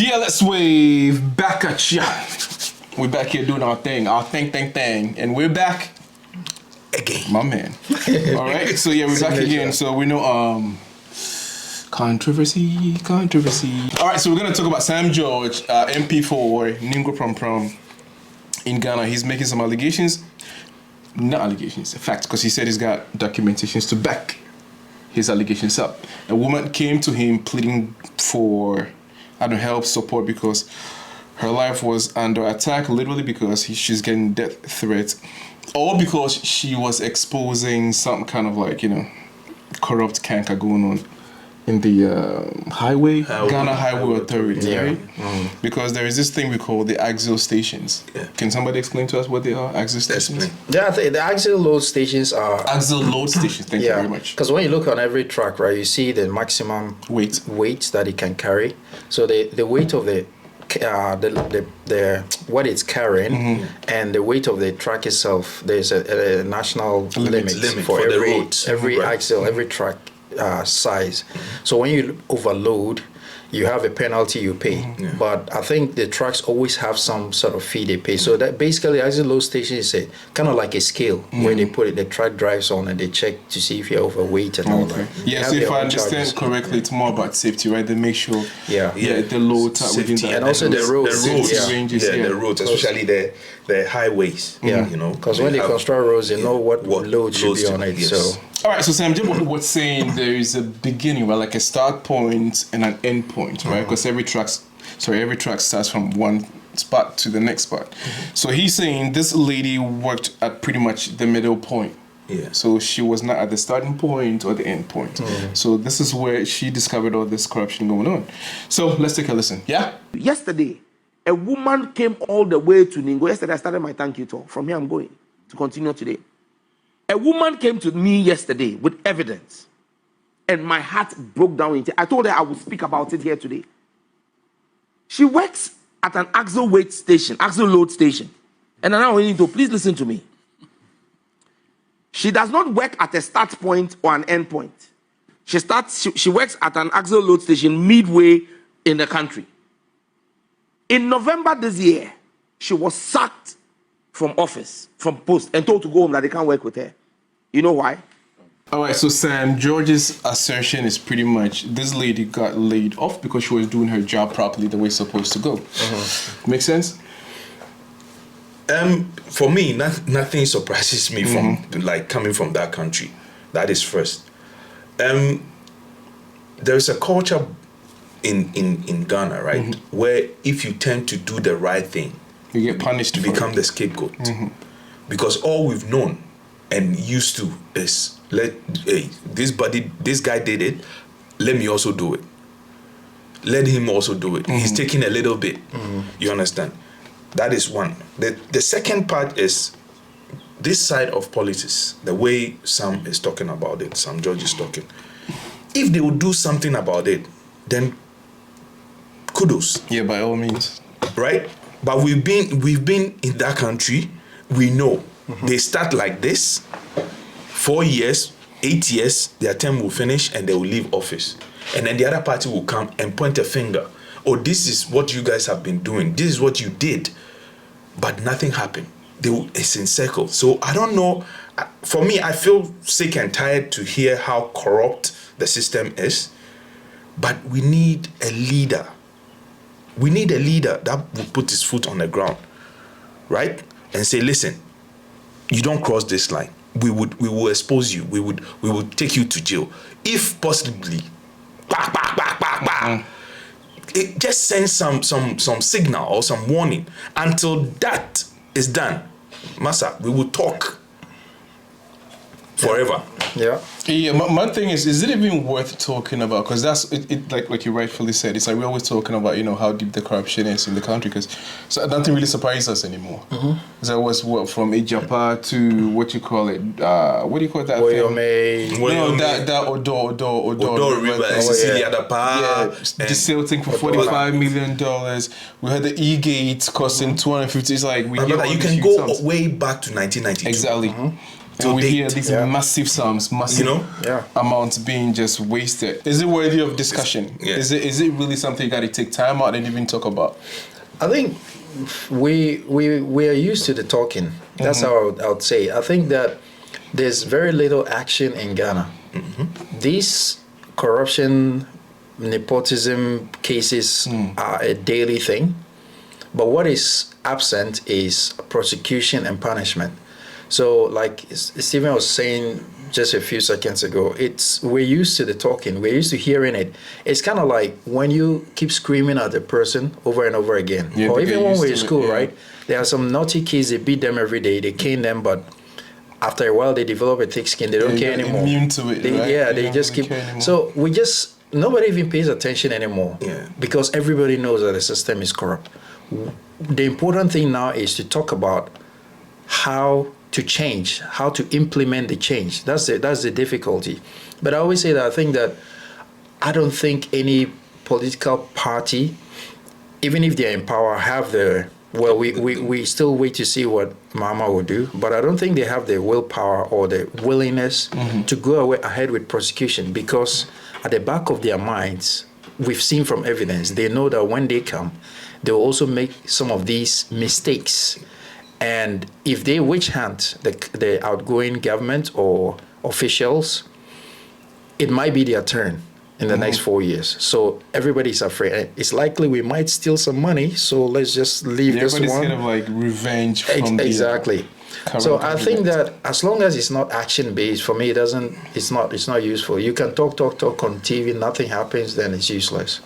DLS Wave back at ya. We're back here doing our thing, and we're back again, my man. All right, so yeah, we're back again. So we know controversy. All right, so we're gonna talk about Sam George, MP for Ningo Prom in Ghana. He's making some allegations, not allegations, facts, because he said he's got documentations to back his allegations up. A woman came to him pleading for help, support, because her life was under attack, literally because she's getting death threats, or because she was exposing some kind of corrupt canker going on in the Ghana Highway Authority, right? Mm-hmm. Because there is this thing we call the axial stations. Yeah. Can somebody explain to us what they are, axial stations? Yeah, the axial load stations are... Axial load stations, thank you very much. Because when you look on every truck, right, you see the maximum weight that it can carry. So the weight of the what it's carrying, mm-hmm. and the weight of the truck itself, there's a national limit for every axle, every truck size. So when you overload, you have a penalty you pay. Mm-hmm. Yeah. But I think the trucks always have some sort of fee they pay. So that basically, as a load station is a kind of like a scale, mm-hmm. where they put it, the truck drives on and they check to see if you're overweight and all that. Yeah, so if I understand correctly, it's more about safety, right? They make sure the loads are within that. And also the roads. The roads, especially the highways. Yeah, because when they construct roads, they know what load should be on it. Yes. So. All right, so Sam, Jim was saying there is a beginning, right, like a start point and an end point, right? Because every track starts from one spot to the next spot. Mm-hmm. So he's saying this lady worked at pretty much the middle point. Yeah. So she was not at the starting point or the end point. Mm-hmm. So this is where she discovered all this corruption going on. So let's take a listen. Yeah? Yesterday, a woman came all the way to Ningo. Yesterday, I started my thank you tour. From here, I'm going to continue today. A woman came to me yesterday with evidence, and my heart broke down. I told her I would speak about it here today. She works at an axial load station. And now I need to please listen to me. She does not work at a start point or an end point. She works at an axial load station midway in the country. In November this year, she was sacked from office, from post, and told to go home that they can't work with her. You know why? All right, so Sam George's assertion is pretty much this lady got laid off because she was doing her job properly the way it's supposed to go. Uh-huh. Make sense? For me, nothing surprises me from coming from that country. That is first. There's a culture in Ghana, right, mm-hmm. where if you tend to do the right thing, you get punished. You become the scapegoat. Mm-hmm. Because all we've known and used to is this guy did it, let me also do it. Let him also do it. Mm-hmm. He's taking a little bit. Mm-hmm. You understand? That is one. The second part is this side of politics, the way Sam is talking about it, Sam George is talking. If they would do something about it, then kudos. Yeah, by all means. Right? But we've been in that country. We know they start like this. 4 years, 8 years, their term will finish and they will leave office. And then the other party will come and point a finger. Oh, this is what you guys have been doing. This is what you did. But nothing happened. It's in circles. So I don't know. For me, I feel sick and tired to hear how corrupt the system is. But we need a leader. We need a leader that will put his foot on the ground, right? And say, listen, you don't cross this line. We will expose you. We will take you to jail. If possibly, it just sends some signal or some warning. Until that is done, Massa, we will talk forever. Yeah. Yeah, my thing is it even worth talking about? Because that's it like you rightfully said. It's like we're always talking about how deep the corruption is in the country. Because nothing really surprises us anymore. Mm-hmm. So it was from Ijapa to what you call it? What do you call that? That Odo River, Sicilia, the sale thing for $45 million. We had the E-Gate costing $250. It's like you can go way back to 1992. Exactly. Mm-hmm. And we hear these massive sums, massive amounts being just wasted. Is it worthy of discussion? Is it really something you got to take time out and even talk about? I think we are used to the talking. That's how I would say. I think that there's very little action in Ghana. These corruption, nepotism cases are a daily thing. But what is absent is prosecution and punishment. So, like Stephen was saying just a few seconds ago, we're used to the talking, we're used to hearing it. It's kind of like when you keep screaming at a person over and over again, or even when we're in school, right? There are some naughty kids, they beat them every day, they cane them, but after a while they develop a thick skin, they don't care anymore. Immune to it, they just keep. So nobody even pays attention anymore because everybody knows that the system is corrupt. The important thing now is to talk about how to change, how to implement the change. That's the difficulty. But I always say that I don't think any political party, even if they're in power, have we still wait to see what Mama will do, but I don't think they have the willpower or the willingness to go ahead with prosecution, because at the back of their minds, we've seen from evidence, they know that when they come, they will also make some of these mistakes. And if they witch hunt the outgoing government or officials, it might be their turn in the next 4 years. So everybody's afraid. It's likely we might steal some money, so let's just leave this one. Everybody's kind of like revenge from exactly. So I think that as long as it's not action-based, for me, it's not useful. You can talk on TV, nothing happens, then it's useless.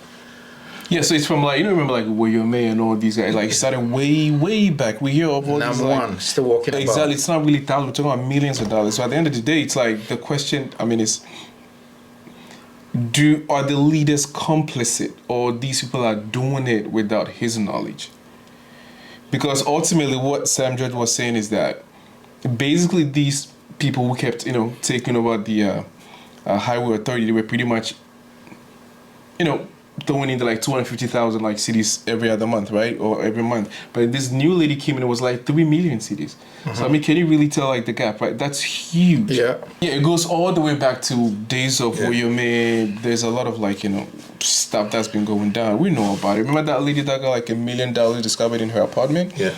Yeah, so it's from like, remember like Woyome and all these guys, like started way back. We hear of all these like, still walking about. Exactly, it's not really thousands, we're talking about millions of dollars. So at the end of the day, it's like the question, is, are the leaders complicit, or these people are doing it without his knowledge? Because ultimately what Sam George was saying is that basically these people who kept, taking over the highway authority, they were pretty much, throwing in like 250,000 like cities every other month, right? Or every month. But this new lady came in, it was like 3 million cities. So can you really tell like the gap, right? That's huge. Yeah, it goes all the way back to days of Woyome. There's a lot of like, stuff that's been going down. We know about it. Remember that lady that got like $1 million discovered in her apartment? Yeah.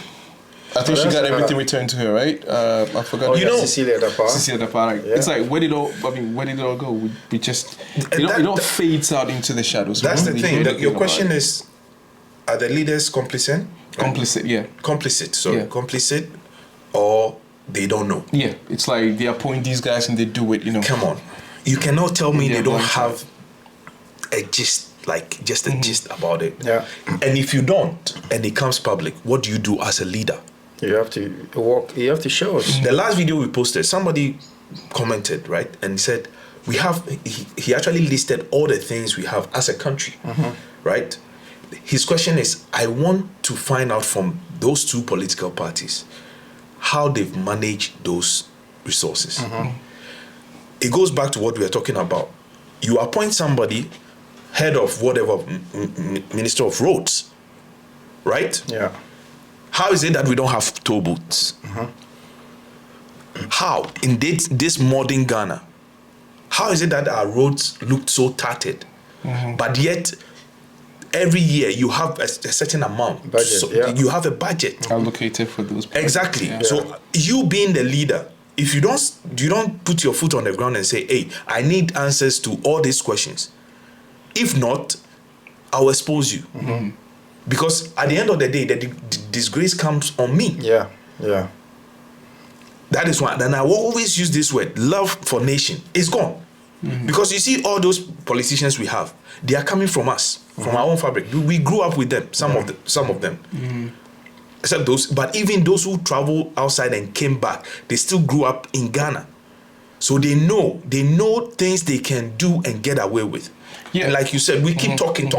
I think she got everything returned to her, right? I forgot. Cecilia Dapa. Right? Yeah. It's like, where did it all go? We just, it all fades out into the shadows. That's the thing. Your question is, are the leaders complicit? Complicit, yeah. Complicit. So complicit, or they don't know. Yeah, it's like they appoint these guys and they do it. Come on, you cannot tell me they don't have a gist, like just a gist about it. Yeah. And if you don't, and it comes public, what do you do as a leader? You have to walk. You have to show us. The last video we posted, somebody commented, right, and he said we have. He actually listed all the things we have as a country, right? His question is, I want to find out from those two political parties how they've managed those resources. It goes back to what we were talking about. You appoint somebody head of whatever Minister of Roads, right? Yeah. How is it that we don't have toll booths? How, in this modern Ghana, how is it that our roads look so tattered, but yet every year you have a certain amount, budget, you have a budget allocated for those projects. Exactly. Yeah. So you being the leader, if you don't put your foot on the ground and say, hey, I need answers to all these questions. If not, I'll expose you. Because at the end of the day, the disgrace comes on me. Yeah. That is why. And I will always use this word: love for nation is gone. Because you see, all those politicians we have, they are coming from us, from our own fabric. We grew up with them. Some of them, except those. But even those who travel outside and came back, they still grew up in Ghana, so they know things they can do and get away with. Yeah, and like you said, we keep talking.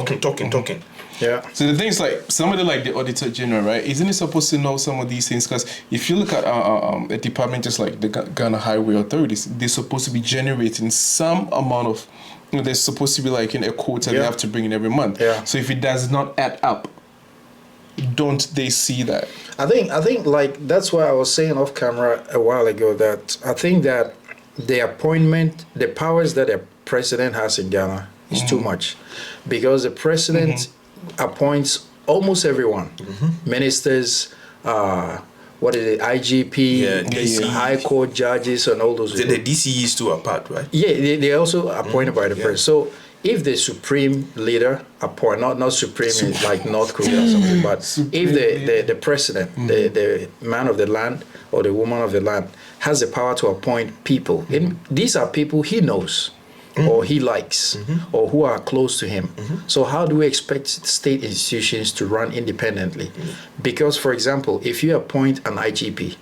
Yeah. So the thing is, like, somebody like the Auditor General, right? Isn't he supposed to know some of these things? Because if you look at a department just like the Ghana Highway Authorities, they're supposed to be generating some amount of, there's supposed to be like a quota they have to bring in every month. Yeah. So if it does not add up, don't they see that? I think like that's why I was saying off camera a while ago that I think that the appointment, the powers that a president has in Ghana is too much, because the president appoints almost everyone, ministers, what is it, IGP, High Court judges, and all those. The DCEs too are part, right? Yeah, they also appointed by the president. So if the supreme leader appoint, not supreme like North Korea or something, but if the president, the man of the land or the woman of the land has the power to appoint people, and these are people he knows or he likes or who are close to him. So how do we expect state institutions to run independently? Because, for example, if you appoint an IGP,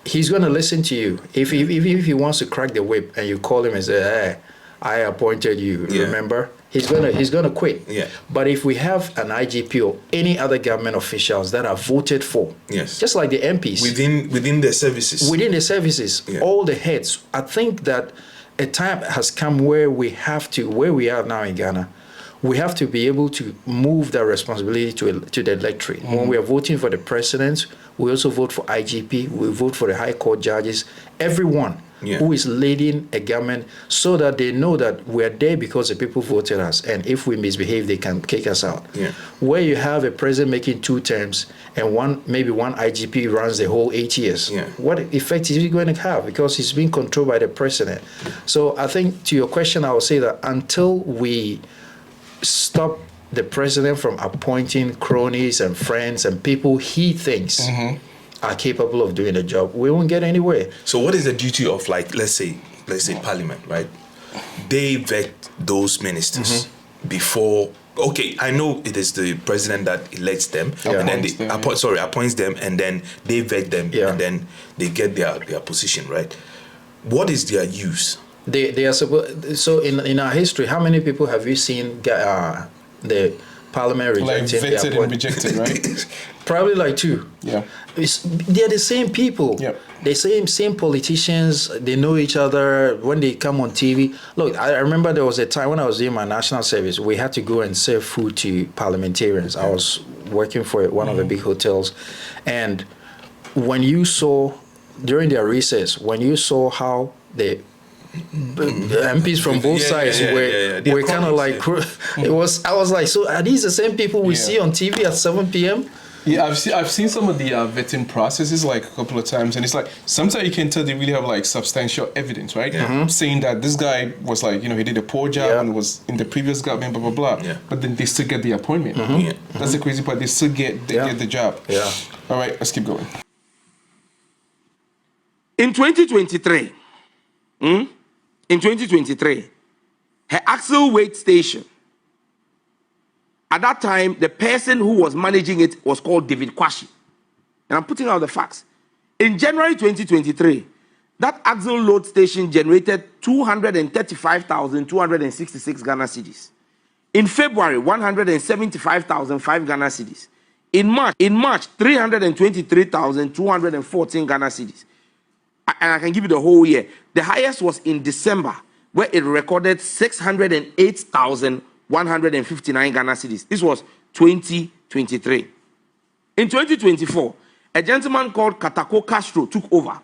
he's going to listen to you. If he wants to crack the whip and you call him and say, hey, I appointed you, remember? He's gonna quit. Yeah. But if we have an IGP or any other government officials that are voted for, just like the MPs within the services, all the heads, I think that a time has come where we are now in Ghana, we have to be able to move that responsibility to the electorate. When we are voting for the president, we also vote for IGP, we vote for the High Court judges, everyone who is leading a government, so that they know that we are there because the people voted us, and if we misbehave, they can kick us out. Where you have a president making 2 terms and maybe one IGP runs the whole 8 years, what effect is he going to have? Because he's being controlled by the president. So I think to your question, I would say that until we stop the president from appointing cronies and friends and people he thinks are capable of doing the job, we won't get anywhere. So what is the duty of, like, let's say Parliament, right? They vet those ministers before. Okay, I know it is the president that elects them, and then they appoints them, and then they vet them, and then they get their position, right? What is their use? They are supposed. So in our history, how many people have you seen the Parliament rejected? Like vetted and rejected, right? Probably like 2. Yeah. They're the same people. Yep. The same politicians. They know each other when they come on TV. Look, I remember there was a time when I was doing my national service, we had to go and serve food to parliamentarians. I was working for one of the big hotels, and when you saw during their recess, when you saw how the MPs from both sides were kind of like I was like, so are these the same people we see on TV at 7 p.m.? Yeah, I've seen some of the vetting processes like a couple of times, and it's like sometimes you can tell they really have like substantial evidence, right? Saying that this guy was like, he did a poor job and was in the previous government, blah blah blah. But then they still get the appointment. That's the crazy part. They still get the job. All right, let's keep going. In 2023, her axle weight station. At that time, the person who was managing it was called David Kwashi. And I'm putting out the facts. In January 2023, that axle load station generated 235,266 Ghana cedis. In February, 175,005 Ghana cedis. In March, 323,214 Ghana cedis. And I can give you the whole year. The highest was in December, where it recorded 608,159 Ghana cedis. This was 2023. In 2024, a gentleman called Katako Castro took over.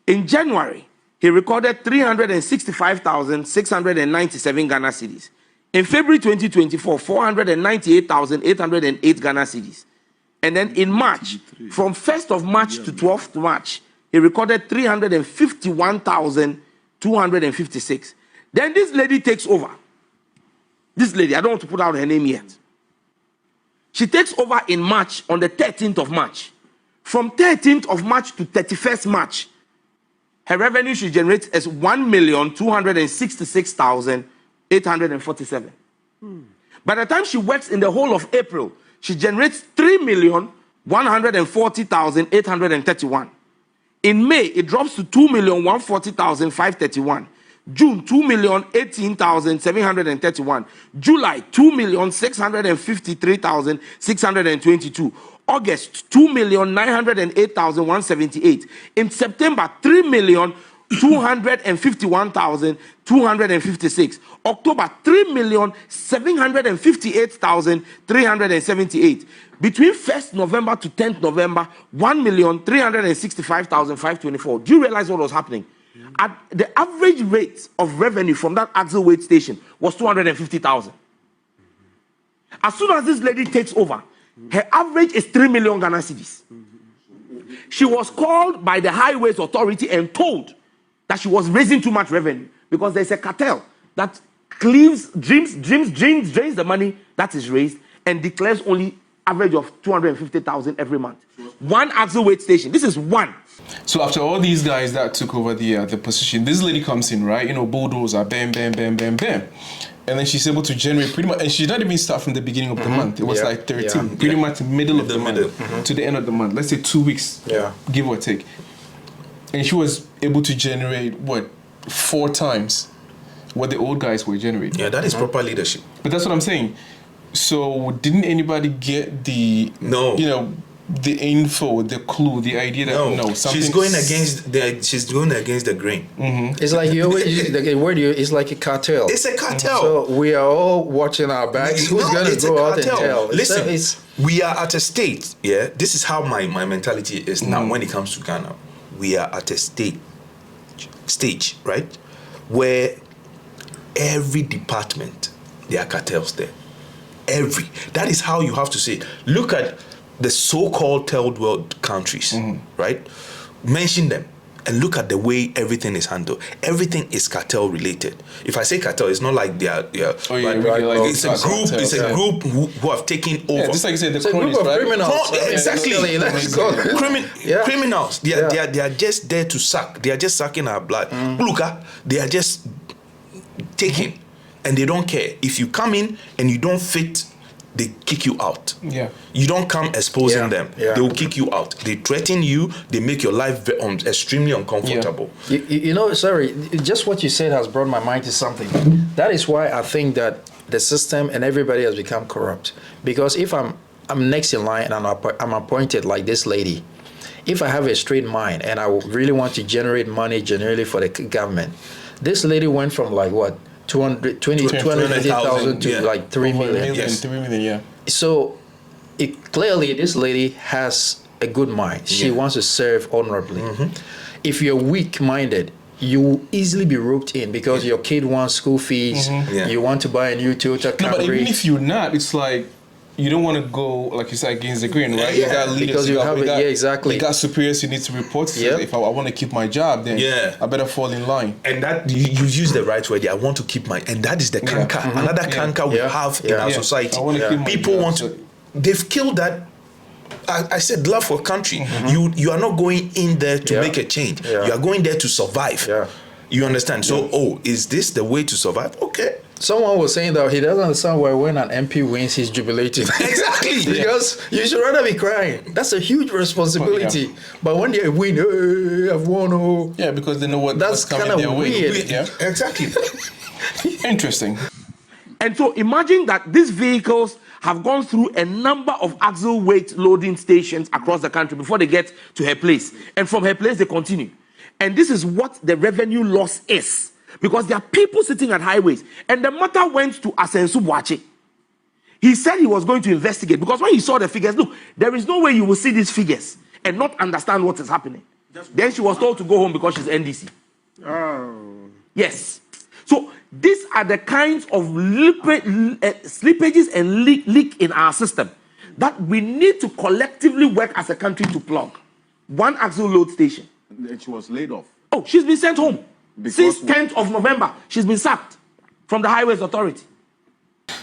In January, he recorded 365,697 Ghana cedis. In February 2024, 498,808 Ghana cedis. And then in March, from 1st of March to 12th March, he recorded 351,256. Then this lady takes over. This lady, I don't want to put out her name yet. She takes over in March, on the 13th of March. From 13th of March to 31st March, her revenue she generates is 1,266,847. By the time she works in the whole of April, she generates 3,140,831. In May, it drops to 2,140,531. June, 2,018,731. July, 2,653,622. August, 2,908,178. In September, 3,108,178. 251,256. October, 3,758,378. Between 1st November to 10th November, 1,365,524. Do you realize what was happening? At the average rate of revenue from that axle weight station was 250,000. As soon as this lady takes over, her average is 3 million Ghana cedis. She was called by the Highways Authority and told that she was raising too much revenue because there's a cartel that drains the money that is raised and declares only average of 250,000 every month. One axle weight station. This is one. So after all these guys that took over the position, this lady comes in, right? You know, bulldozer, bam, bam, bam, bam, bam. And then she's able to generate pretty much, and she didn't even start from the beginning of the month. It was like 13, pretty much middle of the month to the end of the month. Let's say 2 weeks, give or take. And she was able to generate, 4 times what the old guys were generating. Yeah, that is proper leadership. But that's what I'm saying. So didn't anybody get the the info, the clue, the idea that she's going against the grain. It's like you always use the word. It's like a cartel. It's a cartel. So we are all watching our backs. Who's going to go out and tell? Listen, we are at a state. Yeah, this is how my mentality is now when it comes to Ghana. We are at a stage, right, where every department there are cartels there. That is how you have to say it. Look at the so-called third world countries, right? Mention them and look at the way everything is handled. Everything is cartel related. If I say cartel, it's not like they are. It's a group. It's a group who have taken over. Yeah, just like you said, the group of criminals. Exactly. Criminals. They are just there to suck. They are just sucking our blood. Look, they are just taking, and they don't care if you come in and you don't fit. They kick you out. Yeah. You don't come exposing them. Yeah. They will kick you out. They threaten you. They make your life extremely uncomfortable. Yeah. You know, sorry, just what you said has brought my mind to something. That is why I think that the system and everybody has become corrupt. Because if I'm next in line and I'm appointed like this lady, if I have a straight mind and I really want to generate money generally for the government, this lady went from like what? 250,000 to like 3 million. Yes. 3 million, yeah. So clearly this lady has a good mind. She wants to serve honorably. If you're weak-minded, you will easily be roped in because your kid wants school fees, you want to buy a new Toyota Camry. No, but even if you're not, it's like you don't want to go, like you said, against the grain, right? Yeah, you got leaders, because you have exactly. You got superiors you need to report to. If I want to keep my job, then I better fall in line. And that you use the right word. I want to keep my, and that is the canker. Another canker we have in our society. I want to keep my people job, want to. They've killed that. I said love for country. You are not going in there to make a change. You are going there to survive. You understand? So, is this the way to survive? Okay. Someone was saying that he doesn't understand why when an MP wins, he's jubilating. Exactly. Because you should rather be crying. That's a huge responsibility. But when they win, hey, I've won. Oh. Yeah, because they know what's coming their way. Yeah, exactly. Interesting. And so imagine that these vehicles have gone through a number of axle weight loading stations across the country before they get to her place. And from her place, they continue. And this is what the revenue loss is. Because there are people sitting at highways. And the matter went to Asensu Boache. He said he was going to investigate. Because when he saw the figures, look, there is no way you will see these figures and not understand what is happening. Then she was told to go home because she's NDC. Oh. Yes. So these are the kinds of slippages and leak in our system that we need to collectively work as a country to plug. One axle load station. And she was laid off. Oh, she's been sent home. Since 10th of November, she's been sacked from the Highways Authority.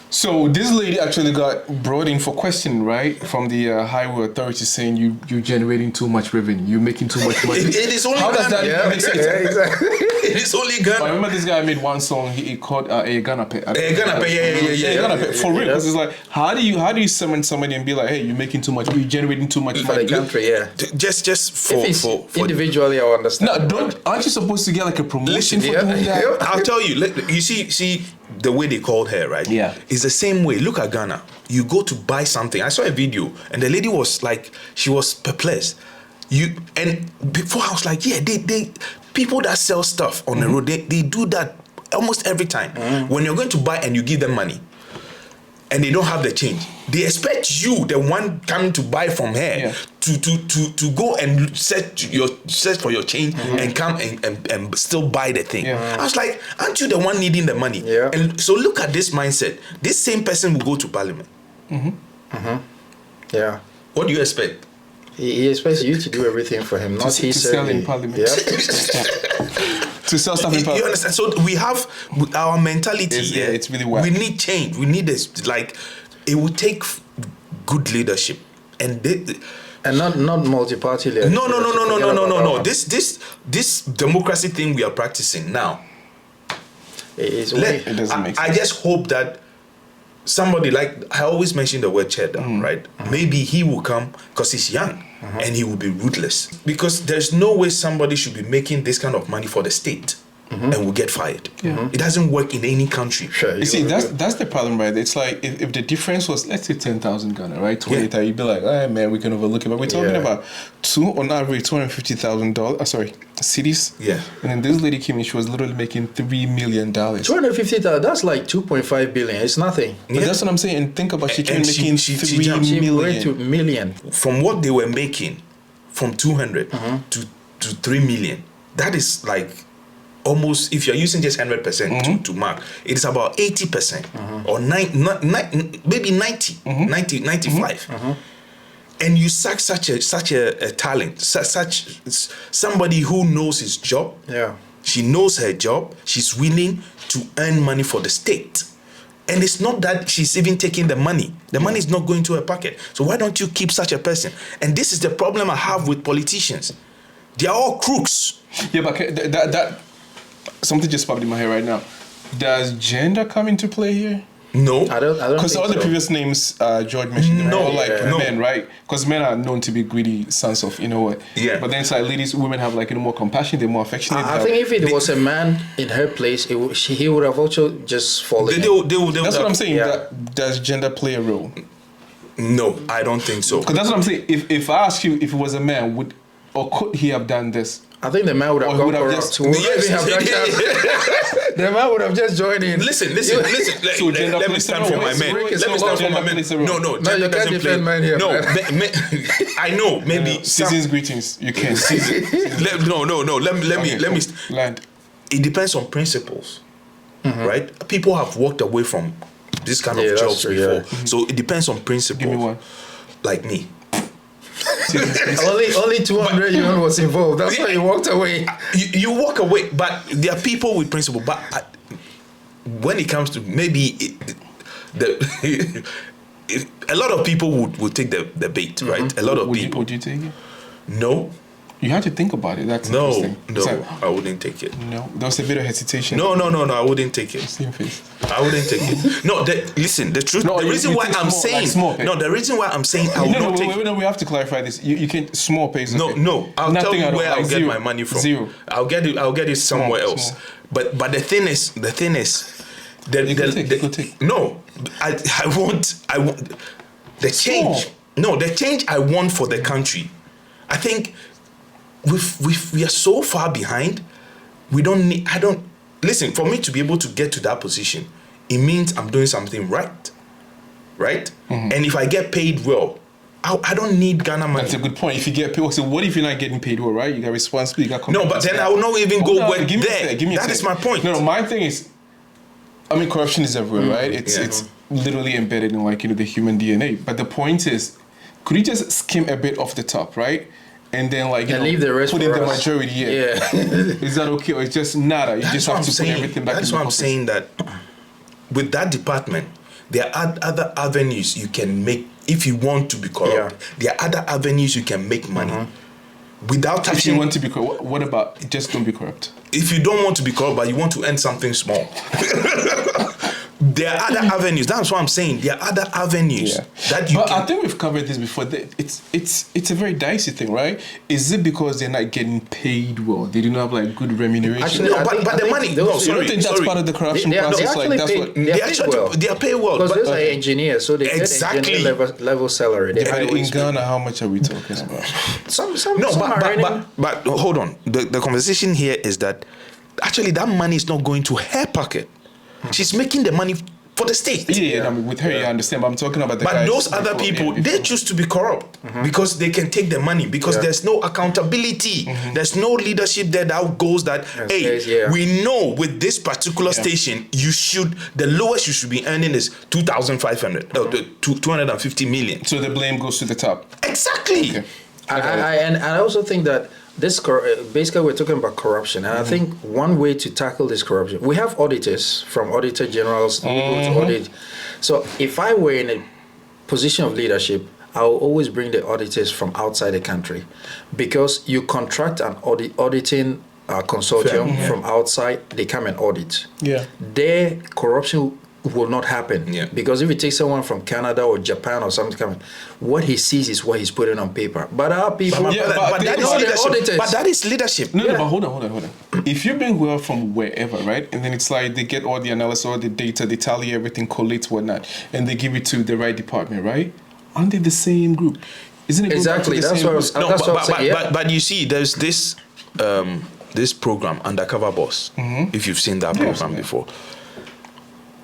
So this lady actually got brought in for questioning, right? From the Highway Authority saying you're generating too much revenue, you're making too much money. It is only How does that make sense? Exactly. It is only Ghana. I remember this guy made one song he called a Ghana Pay. Ghana Pay, Ghana Pay, for real. Because it's like, how do you summon somebody and be like, hey, you're making too much, you're generating too much for money? the country, Just for individually, I understand. No, aren't you supposed to get like a promotion for doing that? I'll tell you. You see the way they called her, right? Yeah. It's the same way. Look at Ghana. You go to buy something. I saw a video and the lady was like, she was perplexed. And before I was like, yeah, they people that sell stuff on the road, they do that almost every time. When you're going to buy and you give them money, and they don't have the change, they expect you, the one coming to buy from her, to go and search for your change and come and still buy the thing. I was like, aren't you the one needing the money? And so look at this mindset. This same person will go to parliament. Yeah. What do you expect? He expects you to do everything for him, not he sell in parliament. To sell stuff in parliament. You understand? So we have our mentality here. It's really whack. We need change. We need this. Like, it will take good leadership, and not multi-party leadership. No. This democracy thing we are practicing now. It doesn't make sense. I just hope that somebody, like I always mention the word cheddar, right? Maybe he will come because he's young and he will be ruthless. Because there's no way somebody should be making this kind of money for the state and will get fired. It doesn't work in any country. Sure, you see, that's the problem, right? It's like if the difference was, let's say 10,000 Ghana, right? 20,000, you'd be like, oh man, we can overlook it. But we're talking about on average $250,000 cities. Yeah. And then this lady came in, she was literally making $3 million. 250,000, that's like 2.5 billion. It's nothing. But that's what I'm saying. And think about she came making She went to million. From what they were making, from 200 to 3 million, that is like almost, if you're using just 100% to mark, it's about 80% or maybe 90, 95. And you sack such a talent, such somebody who knows his job. Yeah. She knows her job. She's willing to earn money for the state. And it's not that she's even taking the money. The money is not going to her pocket. So why don't you keep such a person? And this is the problem I have with politicians. They are all crooks. Yeah, but that something just popped in my head right now. Does gender come into play here? No, I don't. Because all the previous names George mentioned, they're all like no. men, right? Because men are known to be greedy sons of, you know what? Yeah. But then it's like women have like more compassion, they're more affectionate. I think if it was a man in her place, he would have also just fallen. That's what I'm saying. Yeah. Does gender play a role? No, I don't think so. Because that's what I'm saying. If I ask you if it was a man, could he have done this? I think the man would have gone corrupt. The man would have just joined in. Listen. Let me stand for my men. No, you can't defend men here. No, I know. Maybe season's greetings. You can. No. Let me land. It depends on principles, right? People have walked away from this kind of jobs before, so it depends on principles. Give me one. Like me. only 200 yuan was involved. That's why you walked away. You walk away, but there are people with principle. But when it comes to maybe a lot of people would take the bait, right? A lot of people. Would you take it? No. You have to think about it. That's interesting. No, I wouldn't take it. No, there was a bit of hesitation. No, I wouldn't take it. Same face. I wouldn't take it. No, listen, the truth. No, the reason why I'm saying the reason why I'm saying I will not take it. No, we have to clarify this. You can't small pays. No, I'll tell you where I'll get my money from. Zero. I'll get it somewhere else. Small. But the thing is, no, I want the change. Small. No, the change I want for the country. I think we are so far behind. Listen, for me to be able to get to that position, it means I'm doing something right? And if I get paid well, I don't need Ghana money. That's a good point. If you get paid, so what if you're not getting paid well, right? You got responsibility, you got no, but then I will not even go work there. That is my point. No, my thing is, I mean, corruption is everywhere, right? It's literally embedded in the human DNA. But the point is, could you just skim a bit off the top, right? And then leave the rest put in the majority. Yeah. Is that okay, or it's just nada? You just have to put everything back. That's why I'm saying that with that department, there are other avenues you can make if you want to be corrupt. There are other avenues you can make money without touching. If you want to be corrupt, what about just don't be corrupt? If you don't want to be corrupt, but you want to earn something small, There are other avenues. That's what I'm saying. There are other avenues that you. But I think we've covered this before. It's a very dicey thing, right? Is it because they're not getting paid well? They don't have like good remuneration. Actually, No, but the money. No, you don't sorry. think that's part of the corruption process? Like that's what They are paid well. Because But those are engineers, so they get engineer level salary. They But hire in these Ghana, how much are we talking about? people. Some No, are earning- but hold on. The conversation here is that actually that money is not going to her pocket. She's making the money for the state. Yeah, I mean, with her, I understand. But I'm talking about the But guys those other before- people, yeah, they choose to be corrupt because they can take the money because there's no accountability. There's no leadership there that goes that, hey, we know with this particular station, the lowest you should be earning is 2,500, 250 million. So the blame goes to the top. Exactly. Okay. And I also think that this basically we're talking about corruption, and I think one way to tackle this corruption, we have auditors from auditor generals to audit. So if I were in a position of leadership, I will always bring the auditors from outside the country, because you contract an auditing consortium from outside, they come and audit. Yeah. Their corruption will not happen. Yeah. Because if you take someone from Canada or Japan or something coming, what he sees is what he's putting on paper. But our people, But that is leadership. auditors. But that is leadership. No, but hold on. If you bring well from wherever, right, and then it's like they get all the analysis, all the data, they tally everything, collate whatnot, and they give it to the right department, right? Aren't they the same group? Isn't it? Exactly. That's what I was. No, that's what I'm saying. but you see, there's this this program, Undercover Boss. If you've seen that program before,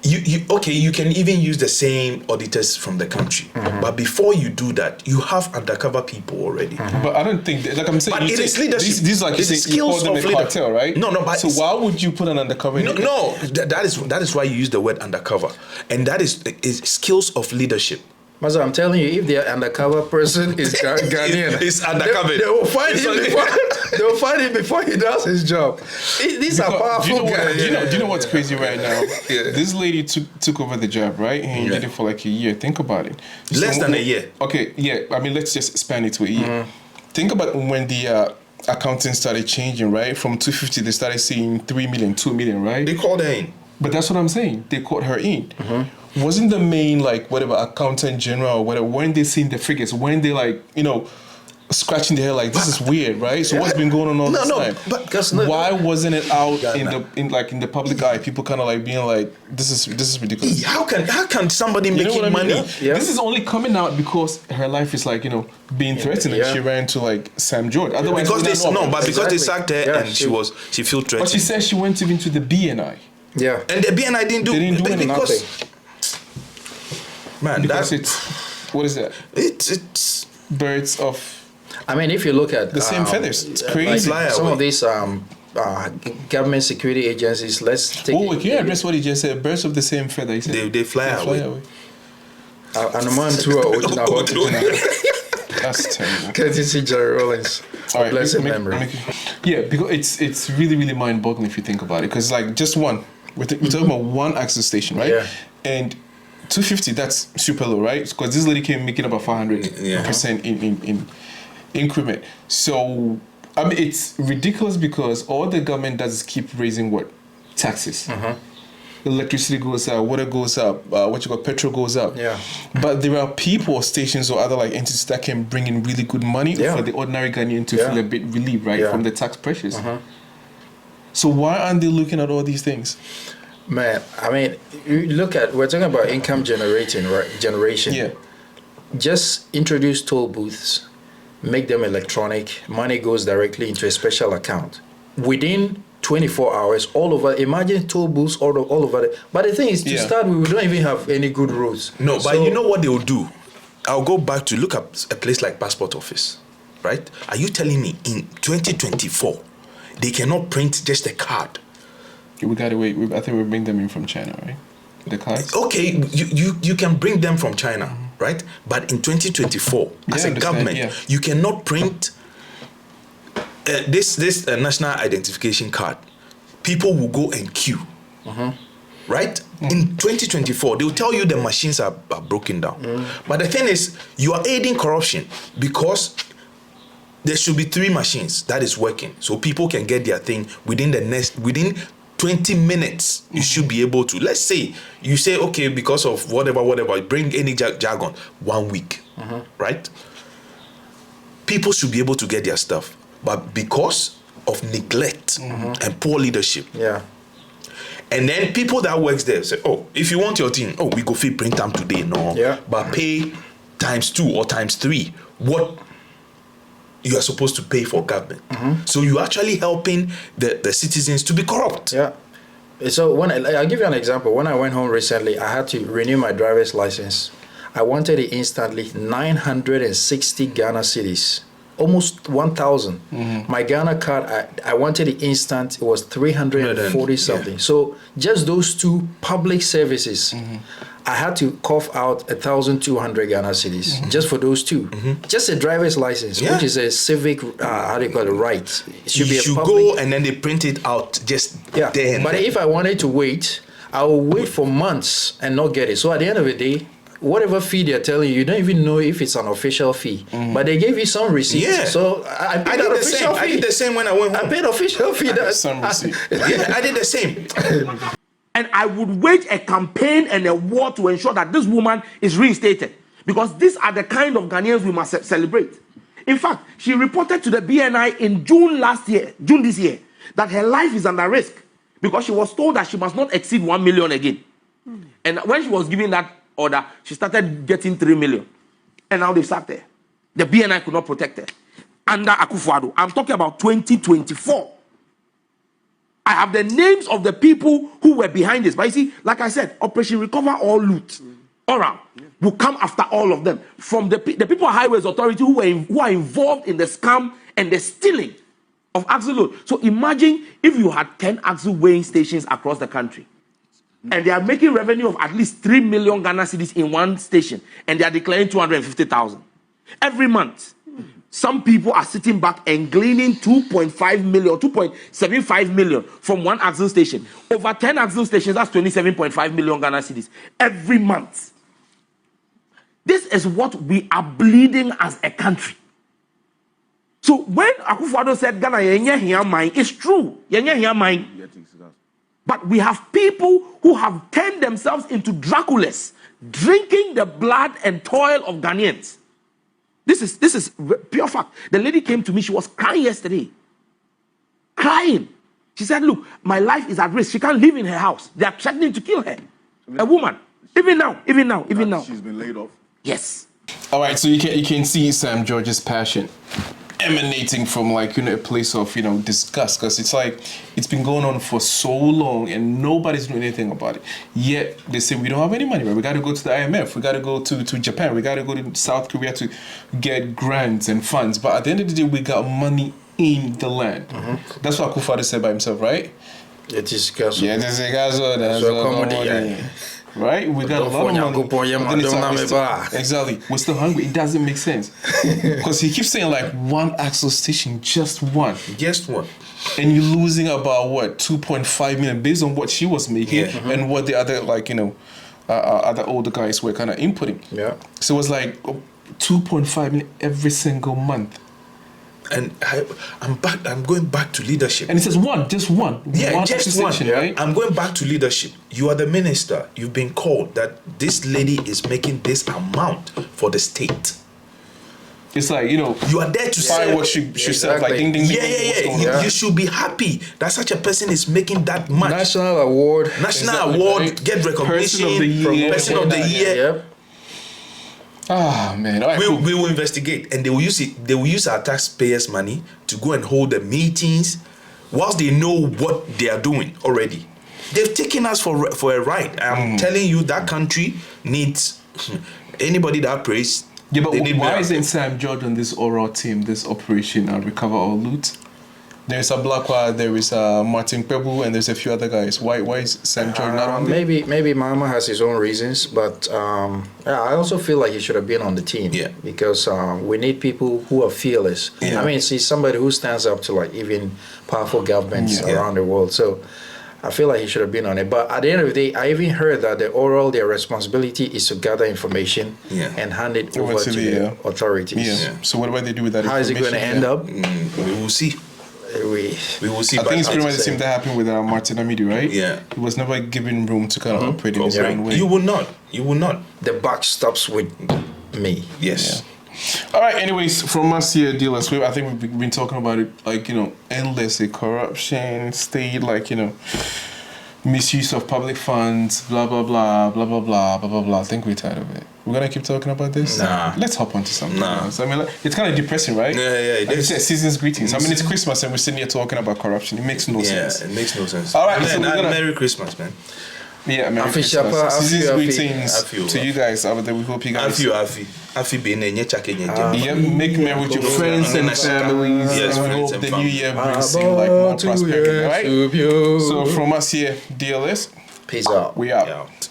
you can even use the same auditors from the country. But before you do that, you have undercover people already. But I don't think, like I'm saying, But it is leadership. These like It's you call skills them of a leader. cartel, right? No, but so why would you put an undercover? In it? No, that is why you use the word undercover, and that is skills of leadership. Master, I'm telling you, if the undercover person is Ghanaian, It's undercover. They will find him before. They will find him before he does his job. These are powerful guys. Do you know what's crazy right now? This lady took over the job, right? And did it for like a year. Think about it. Less than a year. Okay, yeah. I mean, let's just expand it to a year. Think about when the accounting started changing, right? From 250, they started seeing 3 million, 2 million, right? They called her in. But that's what I'm saying. They caught her in. Wasn't the main, like, whatever, accountant general or whatever, weren't they seeing the figures? Weren't they, like, scratching their head like, this is weird, right? So what's been going on all this time? But why wasn't it out in the public eye? People kind of like being like, this is ridiculous. How can somebody making money? Yeah. This is only coming out because her life is like, being threatened, and she ran to like Sam George. Otherwise, Because they sacked her and she felt threatened. But she said she went even to the BNI. Yeah. And the BNI didn't do. They didn't do because, nothing. Man, Because that's what is that? it's Birds of I mean, if you look at the same feathers. It's crazy. like some of these government security agencies. Let's take. Can you address what he just said? Birds of the same feather. He said they fly away. And the man too original. That's terrible. Courtesy Jerry Rollins. All right, Blessed memory. Yeah, because it's really, really mind-boggling if you think about it. Because like just one, we're talking about one access station, right? Yeah. And 250, that's super low, right? Because this lady came making about 500% in increment. So I mean, it's ridiculous because all the government does is keep raising what? Taxes. Electricity goes up, water goes up, petrol goes up. Yeah. But there are people or stations or other like entities that can bring in really good money for the ordinary Ghanaian to feel a bit relieved, right, from the tax pressures. So why aren't they looking at all these things? Man, I mean, we're talking about income generation. Yeah. Just introduce toll booths, make them electronic, money goes directly into a special account. Within 24 hours, all over, imagine toll booths all over. But the thing is, to start, we don't even have any good roads. No, but you know what they will do? I'll go back to look at a place like Passport Office, right? Are you telling me in 2024, they cannot print just a card? We gotta wait. I think we bring them in from China, right? The cards. Okay, you can bring them from China, right? But in 2024, as a government, you cannot print this national identification card. People will go and queue, right? In 2024, they will tell you the machines are broken down. But the thing is, you are aiding corruption because there should be 3 machines that is working, so people can get their thing within 20 minutes, you should be able to. Let's say you say, okay, because of whatever, bring any jargon, 1 week, right? People should be able to get their stuff. But because of neglect and poor leadership, and then people that works there say, oh, if you want your thing, oh, we go fit print time today, no. But pay ×2 or ×3 what you are supposed to pay for government. So you're actually helping the citizens to be corrupt. Yeah. So I'll give you an example. When I went home recently, I had to renew my driver's license. I wanted it instantly, 960 Ghana cedis. Almost 1,000. My Ghana card, I wanted it instant. It was 340 something. So just those two public services, I had to cough out 1,200 Ghana cedis just for those two. Just a driver's license, which is a civic, how do you call it, right? It should be a public. Go and then they print it out just then. But if I wanted to wait, I will wait for months and not get it. So at the end of the day, whatever fee they're telling you, you don't even know if it's an official fee. But they gave you some receipt. So I paid that official fee. I did the same when I went home. I paid official fee. Some receipt. I did the same. And I would wage a campaign and a war to ensure that this woman is reinstated. Because these are the kind of Ghanaians we must celebrate. In fact, she reported to the BNI in June this year, that her life is under risk because she was told that she must not exceed 1 million again. And when she was given that order, she started getting 3 million. And now they've sacked her. The BNI could not protect her. Under Akufo-Addo. I'm talking about 2024. I have the names of the people who were behind this. But you see, like I said, Operation Recover All Loot, Oral, will come after all of them. From the People Highways Authority who are involved in the scam and the stealing of axle load. So imagine if you had 10 axle weighing stations across the country. And they are making revenue of at least 3 million Ghana cedis in one station. And they are declaring 250,000. Every month. Some people are sitting back and gleaning 2.5 million, 2.75 million from one axle station. Over 10 axle stations, that's 27.5 million Ghana cedis every month. This is what we are bleeding as a country. So when Akufo-Addo said Ghana yenye hiya mine, it's true. Yenye hiya mine. But we have people who have turned themselves into Draculas, drinking the blood and toil of Ghanaians. This is pure fact. The lady came to me, she was crying yesterday. Crying. She said, look, my life is at risk. She can't live in her house. They are threatening to kill her. A woman. Even now. She's been laid off? Yes. All right, so you can see Sam George's passion emanating from a place of disgust, because it's like it's been going on for so long and nobody's doing anything about it. Yet they say we don't have any money, right? We got to go to the IMF, we got to go to Japan, we got to go to South Korea to get grants and funds. But at the end of the day, we got money in the land. That's what Akufo-Addo said by himself, right? It is Gaso. Yeah, this is Gaso. That's comedy. Right? We got a lot of money. Exactly. We're still hungry. It doesn't make sense. Because he keeps saying one axle station, just one. Just one. And you're losing about 2.5 million based on what she was making and what the other other older guys were kind of inputting. Yeah. So it was 2.5 million every single month. And I'm going back to leadership. And it says just one. Yeah, just one. Right? I'm going back to leadership. You are the minister. You've been called that this lady is making this amount for the state. It's you are there to say what she said, ding, ding, ding. You should be happy that such a person is making that much. National award, right? Get recognition, person of the year. Yep. Ah, man. All right, we will investigate, and they will use it. They will use our taxpayers' money to go and hold the meetings, whilst they know what they are doing already. They've taken us for a ride. I'm telling you, that country needs anybody that prays. Yeah, but why isn't Sam George on this oral team, this Operation Recover or Loot? There's a Blackwell, there is a Martin Pebu, and there's a few other guys. Why is Sam George not on there? Maybe Mama has his own reasons, but I also feel like he should have been on the team. Yeah. Because we need people who are fearless. Yeah. I mean, see somebody who stands up to even powerful governments around the world. So I feel like he should have been on it. But at the end of the day, I even heard that their responsibility is to gather information and hand it over to the authorities. Yeah. So what do they do with that How is it going to end up? We will see. We will see. I think it's pretty much the same. same that happened with Martin Amidi, right? Yeah. He was never given room to kind of operate in his own way. You will not. You will not. The buck stops with me. Yes. All right. Anyways, from us here, dealers, I think we've been talking about it, like, you know, endlessly. Corruption, state, like, you know, misuse of public funds, blah blah blah, blah blah blah, blah blah blah. I think we're tired of it. We're gonna keep talking about this. Nah. Let's hop onto something else. I mean, like, it's kind of depressing, right? Yeah, Like you said, season's greetings. I mean, it's Christmas and we're sitting here talking about corruption. It makes no sense. Yeah, it makes no sense. All right, man, so we're gonna- Merry Christmas, man. Yeah, Merry Official, Christmas. Season's Afi. greetings to you guys out there. We hope you guys. Afi being a chake Yeah, make merry with your friends and families. Yes, and we friends hope and the family. new year brings you like more prosperity. All right. So from us here, dear listeners, Peace out. we out. out.